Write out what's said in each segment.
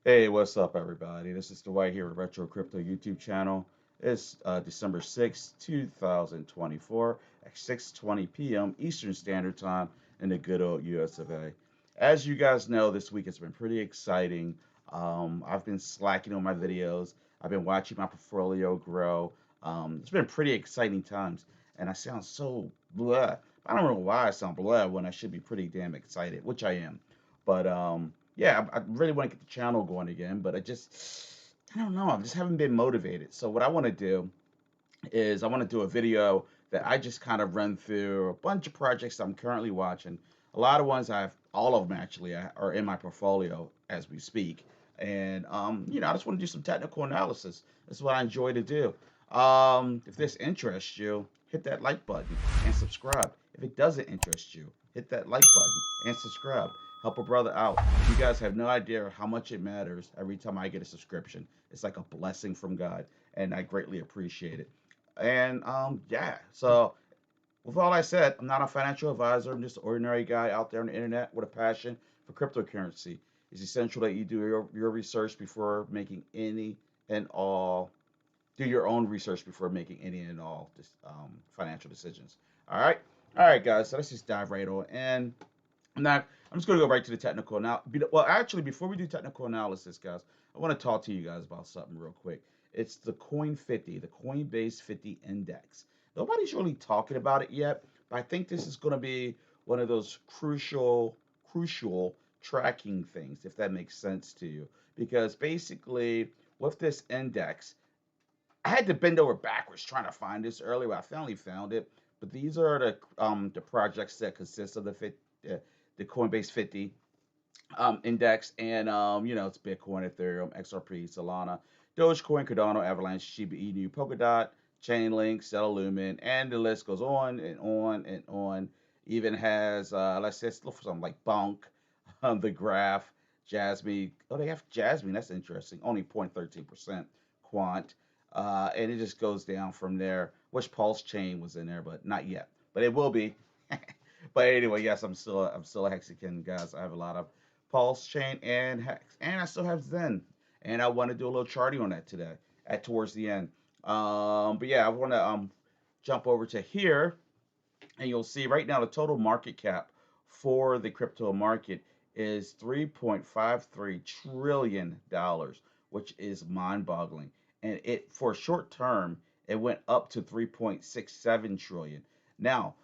Hey, what's up, everybody? This is Dwight here with Retro Crypto YouTube channel. It's December 6th, 2024 at 6:20 p.m. Eastern Standard Time in the good old US of A. As you guys know, this week has been pretty exciting. I've been slacking on my videos. I've been watching my portfolio grow. It's been pretty exciting times, and I sound so blah. I don't know why I sound blah when I should be pretty damn excited, which I am. But yeah, I really want to get the channel going again, but I don't know. I just haven't been motivated. So what I want to do is I want to do a video that I just kind of run through a bunch of projects I'm currently watching. A lot of ones all of them actually are in my portfolio as we speak. And, I just want to do some technical analysis. That's what I enjoy to do. If this interests you, hit that like button and subscribe. If it doesn't interest you, hit that like button and subscribe. Help a brother out. You guys have no idea how much it matters every time I get a subscription. It's like a blessing from God, and I greatly appreciate it. And yeah, so with all I said, I'm not a financial advisor. I'm just an ordinary guy out there on the internet with a passion for cryptocurrency. It's essential that you do your research before making any and all. Do your own research before making any and all financial decisions. All right, guys. So let's just dive right on. And I'm just going to go right to the technical now. Well, actually, before we do technical analysis, guys, I want to talk to you guys about something real quick. It's the Coin 50, the Coinbase 50 Index. Nobody's really talking about it yet, but I think this is going to be one of those crucial tracking things, if that makes sense to you. Because basically, with this index, I had to bend over backwards trying to find this earlier. I finally found it. But these are the projects that consist of the Coinbase 50 index, and it's Bitcoin, Ethereum, XRP, Solana, Dogecoin, Cardano, Avalanche, Shiba Inu, Polkadot, Chainlink, Stellar Lumen, and the list goes on and on and on. Even has let's say look for something like Bonk, the Graph, Jasmine. Oh, they have Jasmine. That's interesting. Only 0.13% quant, and it just goes down from there. Which Pulsechain was in there, but not yet. But it will be. But anyway, yes, I'm still a Hexagon, guys. I have a lot of Pulsechain and Hex, and I still have Zen, and I want to do a little charting on that today at towards the end. But yeah, I want to jump over to here, and you'll see right now the total market cap for the crypto market is $3.53 trillion, which is mind-boggling. And it for short term, it went up to 3.67 trillion. Now,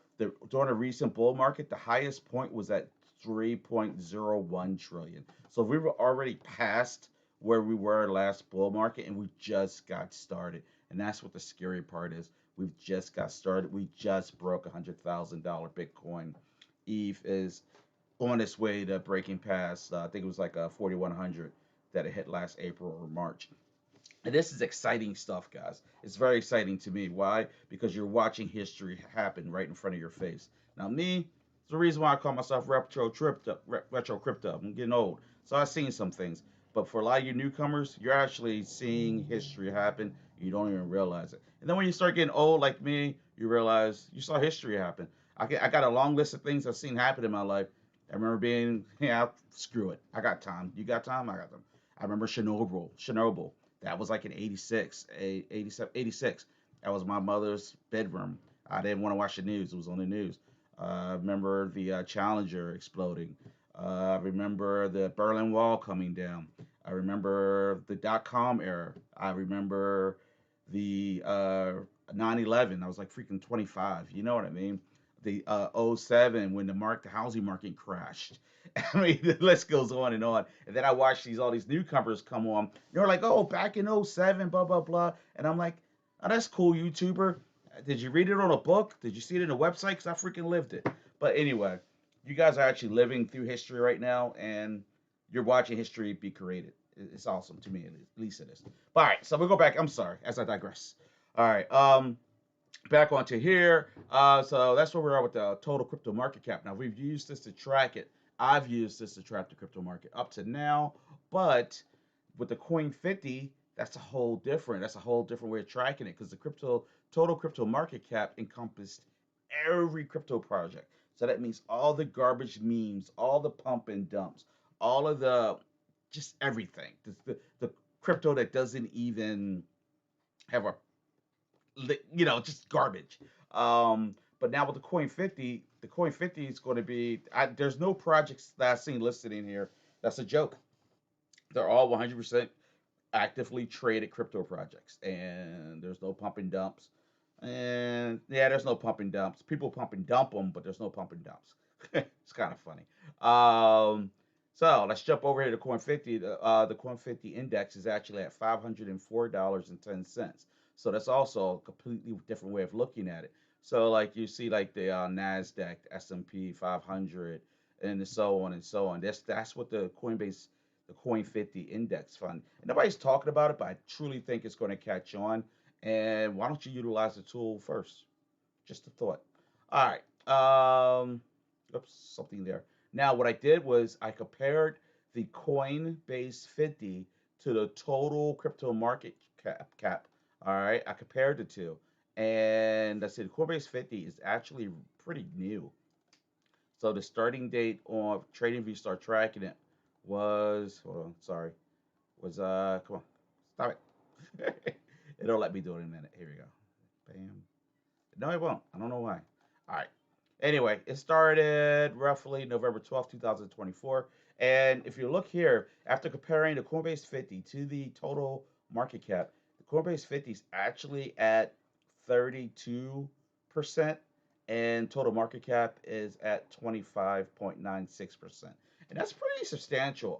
during a recent bull market, the highest point was at 3.01 trillion. So we were already past where we were last bull market, and we just got started. And that's what the scary part is. We've just got started. We just broke $100,000 Bitcoin. ETH is on its way to breaking past. I think it was like 4,100 that it hit last April or March. And this is exciting stuff, guys. It's very exciting to me. Why? Because you're watching history happen right in front of your face. Now, me, it's the reason why I call myself retro crypto. I'm getting old, so I've seen some things. But for a lot of you newcomers, you're actually seeing history happen. You don't even realize it. And then when you start getting old, like me, you realize you saw history happen. I got a long list of things I've seen happen in my life. I remember being, yeah, screw it. I got time. You got time? I got them. I remember Chernobyl. That was like in 86, 87, 86. That was my mother's bedroom. I didn't want to watch the news. It was on the news. I remember the Challenger exploding. I remember the Berlin Wall coming down. I remember the dot-com era. I remember the 9/11. I was like freaking 25. You know what I mean? The '07 when the housing market crashed. I mean, the list goes on and on. And then I watch all these newcomers come on. They're like, oh, back in '07, blah, blah, blah. And I'm like, oh, that's cool, YouTuber. Did you read it on a book? Did you see it in a website? Because I freaking lived it. But anyway, you guys are actually living through history right now, and you're watching history be created. It's awesome to me, at least it is. But all right, so we'll go back. I'm sorry, as I digress. All right, back onto here. So that's where we are with the total crypto market cap. Now, we've used this to track it. I've used this to track the crypto market up to now, but with the Coin 50, that's a whole different way of tracking it because the total crypto market cap encompassed every crypto project. So that means all the garbage memes, all the pump and dumps, all of the just everything. The crypto that doesn't even have a, just garbage. But now with the Coin 50 is going to be. There's no projects that I've seen listed in here that's a joke. They're all 100% actively traded crypto projects, and there's no pump and dumps. And yeah, there's no pump and dumps. People pump and dump them, but there's no pump and dumps. It's kind of funny. So let's jump over here to Coin 50. The Coin 50 index is actually at $504.10. So that's also a completely different way of looking at it. So like you see like the Nasdaq, S&P 500, and so on and so on. That's what the Coin 50 index fund. And nobody's talking about it, but I truly think it's going to catch on. And why don't you utilize the tool first? Just a thought. All right. Oops, something there. Now, what I did was I compared the Coinbase 50 to the total crypto market cap. All right. I compared the two. And I said Coinbase 50 is actually pretty new. So the starting date on TradingView start tracking it was, hold on, sorry, was, come on, stop it. It'll let me do it in a minute. Here we go. Bam. No, it won't. I don't know why. All right. Anyway, it started roughly November 12th, 2024. And if you look here, after comparing the Coinbase 50 to the total market cap, the Coinbase 50 is actually at 32%, and total market cap is at 25.96%. And that's pretty substantial.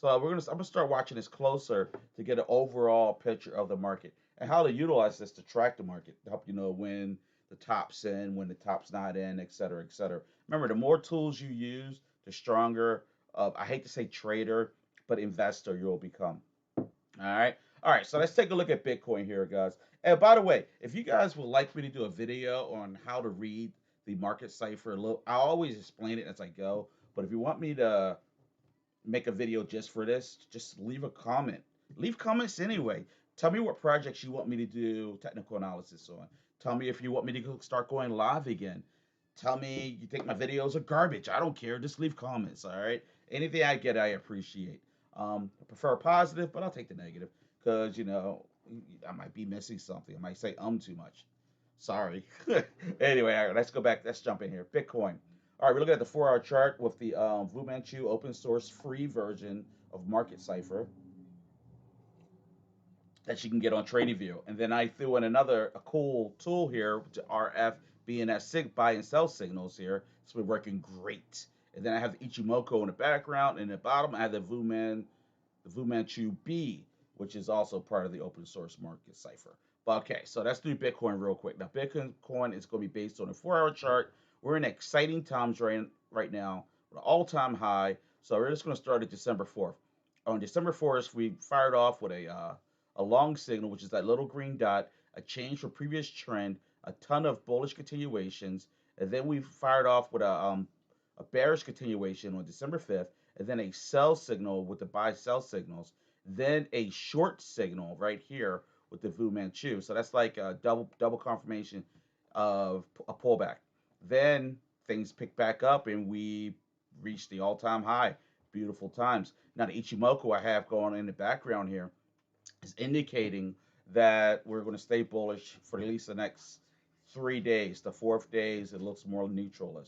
So I'm gonna start watching this closer to get an overall picture of the market and how to utilize this to track the market to help you know when the top's in, when the top's not in, et cetera, et cetera. Remember, the more tools you use, the stronger, I hate to say trader, but investor you'll become. All right. All right. So let's take a look at Bitcoin here, guys. And by the way, if you guys would like me to do a video on how to read the market cipher, I always explain it as I go. But if you want me to make a video just for this, just leave a comment. Leave comments anyway. Tell me what projects you want me to do technical analysis on. Tell me if you want me to start going live again. Tell me you think my videos are garbage. I don't care. Just leave comments, all right? Anything I get, I appreciate. I prefer positive, but I'll take the negative because, I might be missing something. I might say too much. Sorry. Anyway, all right, let's go back. Let's jump in here. Bitcoin. All right, we're looking at the 4-hour chart with the Fu Manchu open source free version of Market Cipher that you can get on TradingView. And then I threw in a cool tool here to RF BNS buy and sell signals here. It's been working great. And then I have the Ichimoku in the background. And at the bottom, I have the Fu Manchu B, which is also part of the open source Market Cipher. But okay, so let's do Bitcoin real quick. Now, Bitcoin is going to be based on a 4-hour chart. We're in exciting times right now, an all-time high. So we're just going to start at December 4th. On December 4th, we fired off with a long signal, which is that little green dot, a change from previous trend, a ton of bullish continuations, and then we fired off with a bearish continuation on December 5th, and then a sell signal with the buy-sell signals, then a short signal right here with the Fu Manchu. So that's like a double confirmation of a pullback. Then things pick back up, and we reached the all-time high. Beautiful times. Now the Ichimoku I have going in the background here is indicating that we're going to stay bullish for at least the next 3 days. The fourth days, it looks more neutral.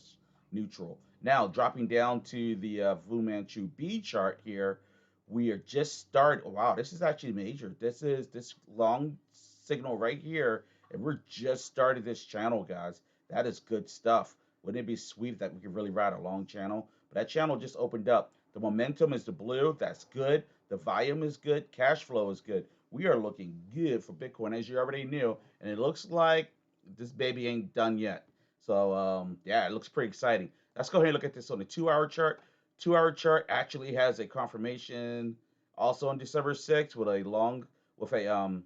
Now, dropping down to the Fu Manchu B chart here, we are just starting. Wow, this is actually major. This is this long signal right here, and we're just started this channel, guys. That is good stuff. Wouldn't it be sweet that we could really ride a long channel? But that channel just opened up. The momentum is the blue. That's good. The volume is good. Cash flow is good. We are looking good for Bitcoin, as you already knew. And it looks like this baby ain't done yet. So, yeah, it looks pretty exciting. Let's go ahead and look at this on the 2-hour chart. 2-hour chart actually has a confirmation also on December 6th with a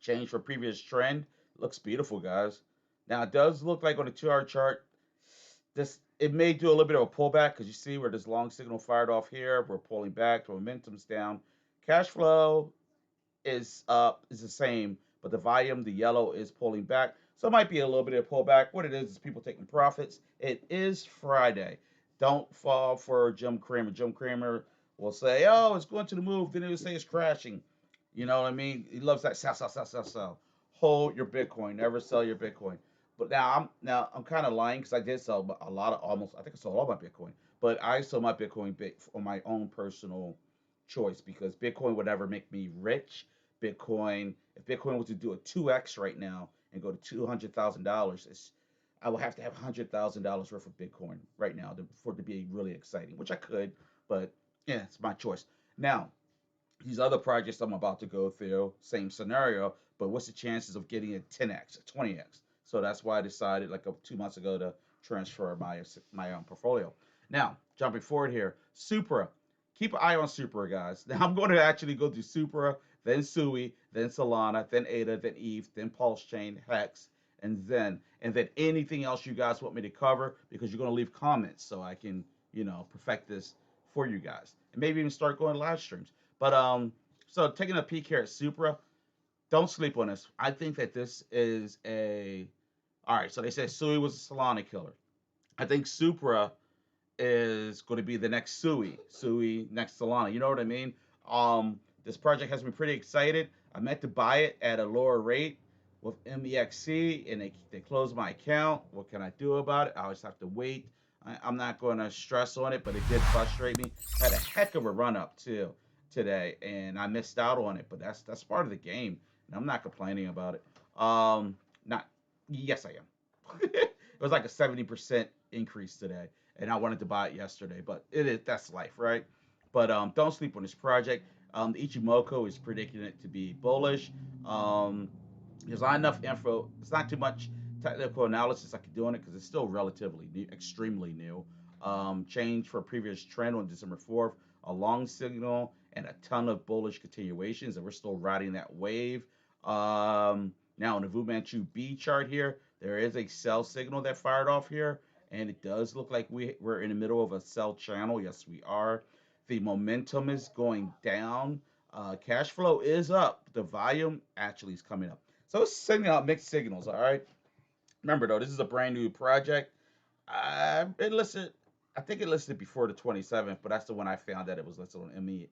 change from previous trend. Looks beautiful, guys. Now, it does look like on the 2-hour chart, it may do a little bit of a pullback because you see where this long signal fired off here. We're pulling back. The momentum's down. Cash flow is the same, but the volume, the yellow, is pulling back. So it might be a little bit of pullback. What it is people taking profits. It is Friday. Don't fall for Jim Cramer. Jim Cramer will say, "Oh, it's going to the move," then it'll say it's crashing. You know what I mean? He loves that sell, sell, sell, sell, sell. Hold your Bitcoin, never sell your Bitcoin. But now I'm kind of lying because I did sell a lot of almost. I think I sold all my Bitcoin, but I sold my Bitcoin on my own personal choice because Bitcoin would never make me rich. If Bitcoin was to do a 2x right now and go to $200,000, I will have to have $100,000 worth of Bitcoin right now for it to be really exciting, which I could, but yeah, it's my choice. Now, these other projects I'm about to go through, same scenario, but what's the chances of getting a 10x, a 20x? So that's why I decided like 2 months ago to transfer my own portfolio. Now, jumping forward here, Supra. Keep an eye on Supra, guys. Now I'm going to actually go through Supra, then SUI, then Solana, then ADA, then ETH, then Pulsechain, HEX, and then anything else you guys want me to cover because you're going to leave comments so I can perfect this for you guys and maybe even start going live streams. But so taking a peek here at Supra, don't sleep on this. I think that this is a all right. So they said Sui was a Solana killer. I think Supra is going to be the next Sui next Solana. You know what I mean? This project has me pretty excited. I meant to buy it at a lower rate with MEXC, and they closed my account. What can I do about it? I always have to wait. I'm not going to stress on it, but it did frustrate me. Had a heck of a run up too today, and I missed out on it. But that's part of the game, and I'm not complaining about it. Not Yes, I am. It was like a 70% increase today, and I wanted to buy it yesterday, but that's life, right? But don't sleep on this project. Ichimoku is predicting it to be bullish. Um, there's not enough info. It's not too much technical analysis I could do on it because it's still relatively new, extremely new. Change for previous trend on December 4th, a long signal and a ton of bullish continuations, and we're still riding that wave. Now, on the Fu Manchu B chart here, there is a sell signal that fired off here, and it does look like we're in the middle of a sell channel. Yes, we are. The momentum is going down. Cash flow is up. The volume actually is coming up. So it's sending out mixed signals, all right? Remember, though, this is a brand new project. It listed, I think it listed before the 27th, but that's the one I found that it was listed on MEXC.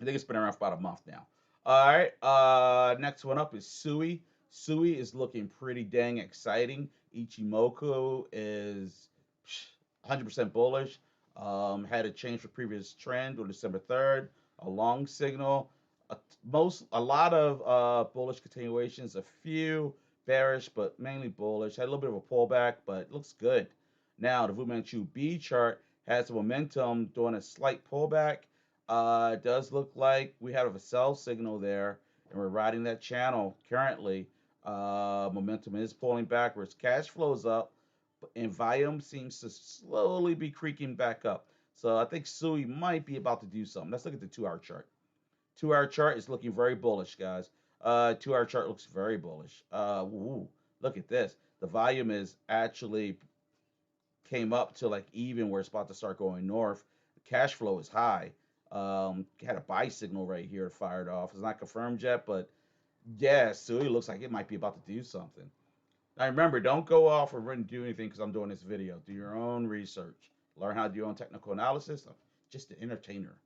I think it's been around for about a month now. All right. Next one up is Sui. Sui is looking pretty dang exciting. Ichimoku is 100% bullish. Had a change for previous trend on December 3rd. A long signal. A lot of bullish continuations. A few bearish, but mainly bullish. Had a little bit of a pullback, but it looks good. Now the Fu Manchu B chart has momentum doing a slight pullback. It does look like we have a sell signal there, and we're riding that channel currently. Momentum is pulling backwards. Cash flow is up, and volume seems to slowly be creaking back up. So I think Sui might be about to do something. Let's look at the 2 hour chart. 2 hour chart is looking very bullish, guys. 2 hour chart looks very bullish. Look at this. The volume is actually came up to like even where it's about to start going north. The cash flow is high. Had a buy signal right here fired off. It's not confirmed yet, but yeah, so it looks like it might be about to do something. Now remember, don't go off and do anything because I'm doing this video. Do your own research. Learn how to do your own technical analysis. I'm just an entertainer.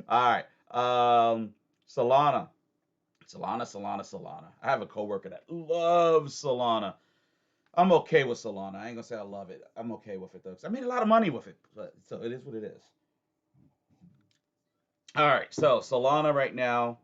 All right. Solana. Solana. I have a coworker that loves Solana. I'm okay with Solana. I ain't gonna say I love it. I'm okay with it though. 'Cause I made a lot of money with it, but so it is what it is. All right, so Solana right now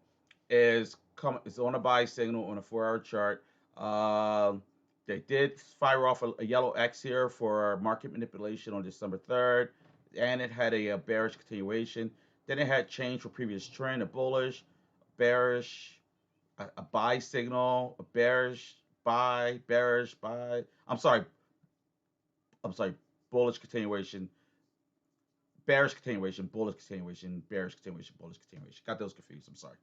is on a buy signal on a 4 hour chart. Um, they did fire off a yellow X here for market manipulation on December 3rd, and it had a bearish continuation. Then it had change for previous trend, a bullish, bearish, a buy signal, a bearish buy. I'm sorry, bullish continuation, bearish continuation, bullish continuation, bearish continuation, bullish continuation. Got those confused. I'm sorry.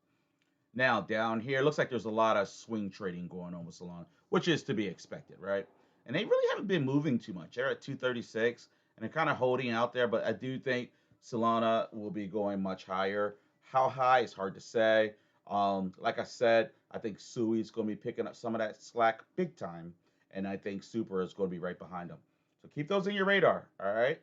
Now down here, looks like there's a lot of swing trading going on with Solana, which is to be expected, right? And they really haven't been moving too much. They're at 236, and they're kind of holding out there. But I do think Solana will be going much higher. How high is hard to say. Like I said, I think Sui is going to be picking up some of that slack big time, and I think Super is going to be right behind them. So keep those in your radar. All right.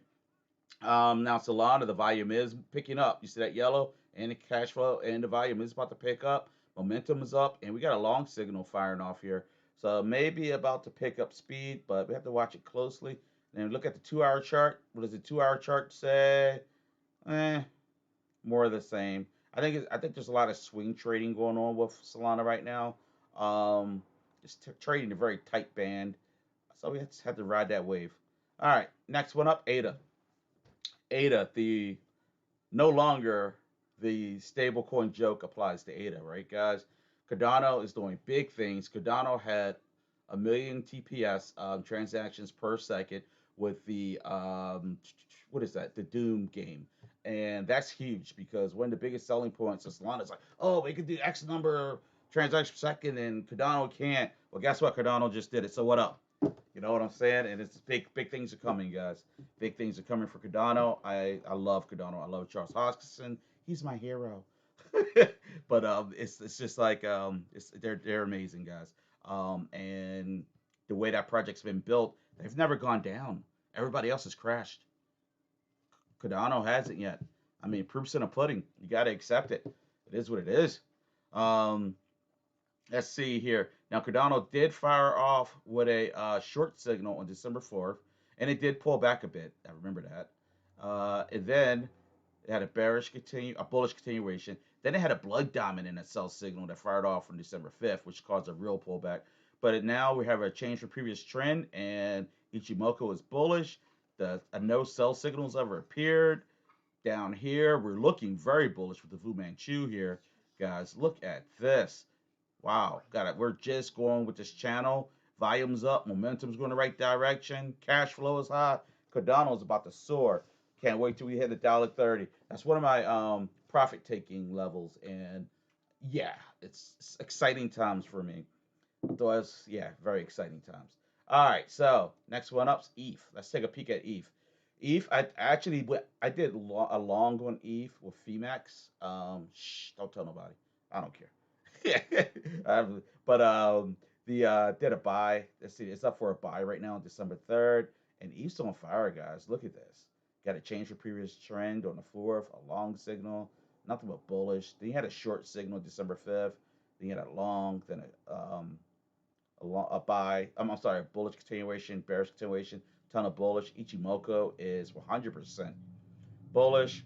Now Solana, the volume is picking up. You see that yellow and the cash flow and the volume is about to pick up. Momentum is up, and we got a long signal firing off here. So maybe about to pick up speed, but we have to watch it closely. And look at the 2 hour chart. What does the 2 hour chart say? Eh, more of the same. I think there's a lot of swing trading going on with Solana right now. Um, just trading a very tight band, so we just had to ride that wave. All right, next one up, ADA. ADA, the no longer the stablecoin joke applies to ADA, right, guys? Cardano is doing big things. Cardano had a million TPS transactions per second with the what is that? The Doom game, and that's huge because one of the biggest selling points of Solana is like, oh, we can do X number of transactions per second, and Cardano can't. Well, guess what? Cardano just did it. So what up? You know what I'm saying? And it's big things are coming, guys. Big things are coming for Cardano. I love Cardano. I love Charles Hoskinson. He's my hero. But it's just like they're amazing guys. And the way that project's been built, they've never gone down. Everybody else has crashed. Cardano hasn't yet. I mean, proof's in the pudding. You got to accept it. It is what it is. Um, let's see here. Now, Cardano did fire off with a short signal on December 4th, and it did pull back a bit. I remember that. And then it had a bullish continuation. Then it had a blood diamond in a sell signal that fired off on December 5th, which caused a real pullback. But now we have a change from previous trend, and Ichimoku is bullish. A no sell signals ever appeared. Down here, we're looking very bullish with the Fu Manchu here, guys. Look at this. Wow, got it. We're just going with this channel. Volume's up, momentum's going the right direction, cash flow is high. Cardano's about to soar. Can't wait till we hit $1.30. That's one of my profit taking levels, and yeah, it's exciting times for me. Otherwise, yeah, very exciting times. All right, so next one up's ETH. Let's take a peek at ETH. ETH, I did a long on ETH with FEMAX. Shh, don't tell nobody. I don't care. But the did a buy. Let's see, it's up for a buy right now on December 3rd, and ETH's on fire, guys. Look at this. Got a change for previous trend on the 4th, a long signal, nothing but bullish. Then you had a short signal December 5th. Then you had a long, then a buy. I'm sorry, a bullish continuation, bearish continuation, ton of bullish. Ichimoku is 100% bullish.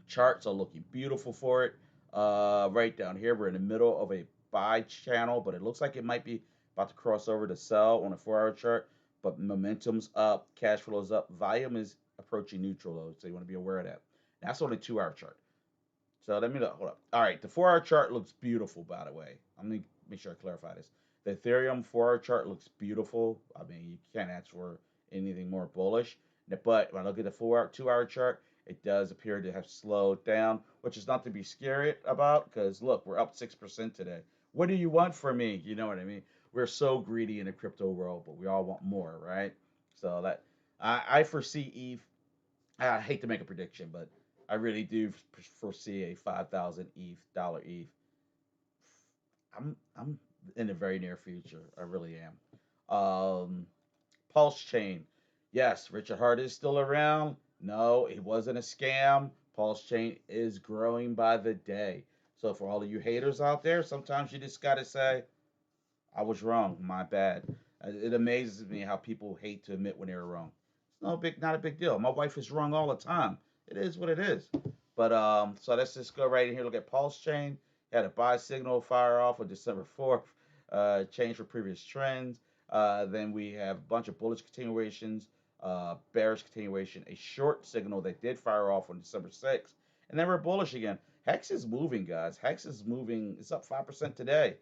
Charts are looking beautiful for it. Right down here, we're in the middle of a buy channel, but it looks like it might be about to cross over to sell on a 4 hour chart. But momentum's up, cash flow's up, volume is approaching neutral though, so you want to be aware of that. That's on a 2 hour chart. So let me hold up. All right, the 4 hour chart looks beautiful, by the way. I'm gonna make sure I clarify this. The Ethereum 4 hour chart looks beautiful. I mean, you can't ask for anything more bullish. But when I look at the 2 hour chart, it does appear to have slowed down, which is not to be scary about because look, we're up 6% today. What do you want from me? You know what I mean? We're so greedy in the crypto world, but we all want more, right? So that I foresee ETH. I hate to make a prediction, but I really do foresee a 5,000 ETH ETH. I'm in the very near future. I really am. Pulsechain. Yes, Richard Hart is still around. No, it wasn't a scam. Pulsechain is growing by the day. So for all of you haters out there, sometimes you just gotta say, I was wrong. My bad. It amazes me how people hate to admit when they're wrong. It's not a big deal. My wife is wrong all the time. It is what it is. But so let's just go right in here. Look at Pulsechain. Had a buy signal fire off on December 4th. Change for previous trends. Then we have a bunch of bullish continuations, bearish continuation, a short signal that did fire off on December 6th, and then we're bullish again. Hex is moving, guys. Hex is moving. It's up 5% today.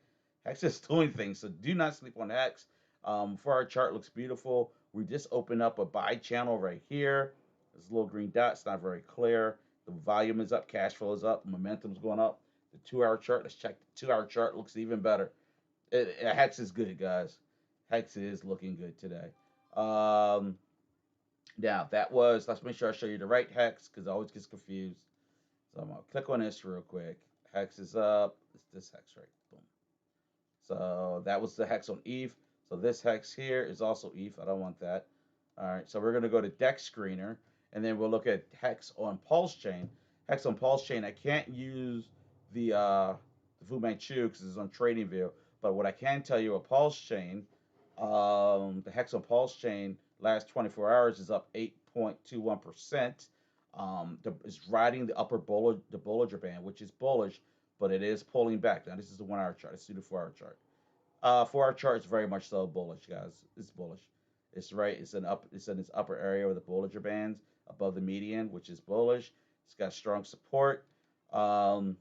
Hex is doing things, so do not sleep on Hex. For our chart looks beautiful. We just opened up a buy channel right here. This little green dot. It's not very clear. The volume is up, cash flow is up, momentum's going up. The 2 hour chart. Let's check the 2 hour chart. Looks even better. Hex is good, guys. Hex is looking good today. Now that was. Let's make sure I show you the right Hex because I always get confused. So I'm gonna click on this real quick. Hex is up. It's this Hex right. Boom. So that was the Hex on ETH. So this Hex here is also ETH. I don't want that. All right. So we're gonna go to Dex Screener, and then we'll look at HEX on Pulsechain. HEX on Pulsechain, I can't use the Fu Manchu because it's on TradingView, but what I can tell you, a Pulsechain, the HEX on Pulsechain last 24 hours is up 8.21%. It's riding the the Bollinger Band, which is bullish, but it is pulling back. Now this is the 1 hour chart. Let's do the 4 hour chart. 4 hour chart is very much so bullish, guys. It's bullish. It's right. It's in its upper area with the Bollinger Bands above the median, which is bullish. It's got strong support. The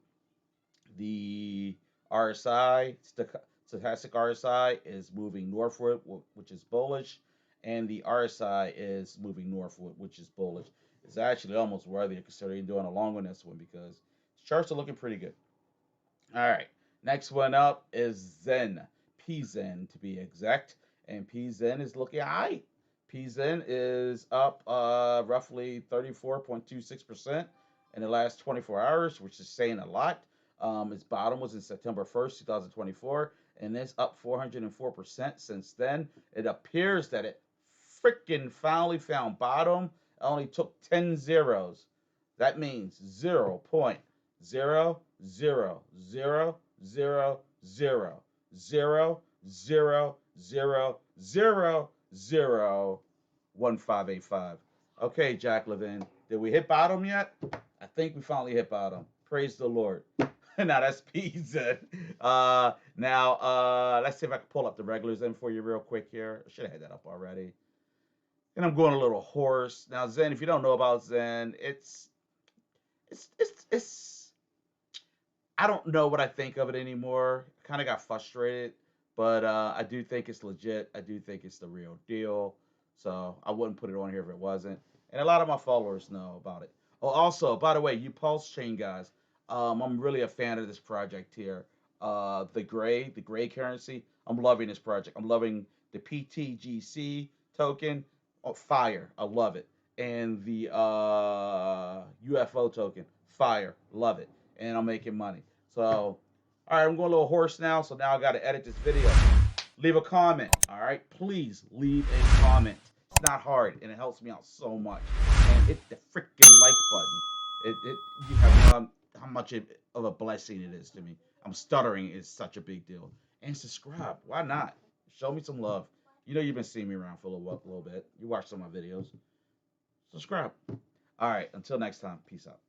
RSI, stochastic RSI, is moving northward, which is bullish, and the RSI is moving northward, which is bullish. It's actually almost worthy of considering doing a long on this one because charts are looking pretty good. All right, next one up is Zen, PZen to be exact, and PZen is looking all right. PZen is up roughly 34.26% in the last 24 hours, which is saying a lot. Its bottom was in September 1st, 2024, and it's up 404% since then. It appears that it freaking finally found bottom. It only took 10 zeros. That means 0.000000000001585. Okay, Jack Levin, did we hit bottom yet? I think we finally hit bottom. Praise the Lord. Now that's pizza. Let's see if I can pull up the regulars in for you real quick here. I should have had that up already. And I'm going a little hoarse. Now, Zen, if you don't know about Zen, it's I don't know what I think of it anymore. I kind of got frustrated, but I do think it's legit. I do think it's the real deal. So I wouldn't put it on here if it wasn't. And a lot of my followers know about it. Oh, also, by the way, you Pulsechain guys, I'm really a fan of this project here. The gray currency. I'm loving this project. I'm loving the PTGC token. Oh, fire. I love it. And the UFO token. Fire. Love it. And I'm making money. So, all right, I'm going a little hoarse now. So now I got to edit this video. Leave a comment. All right, please leave a comment. It's not hard, and it helps me out so much. And hit the freaking like button. You have how much of a blessing it is to me. I'm stuttering is such a big deal. And subscribe. Why not? Show me some love. You know you've been seeing me around for a little bit. You watch some of my videos. Subscribe. All right. Until next time. Peace out.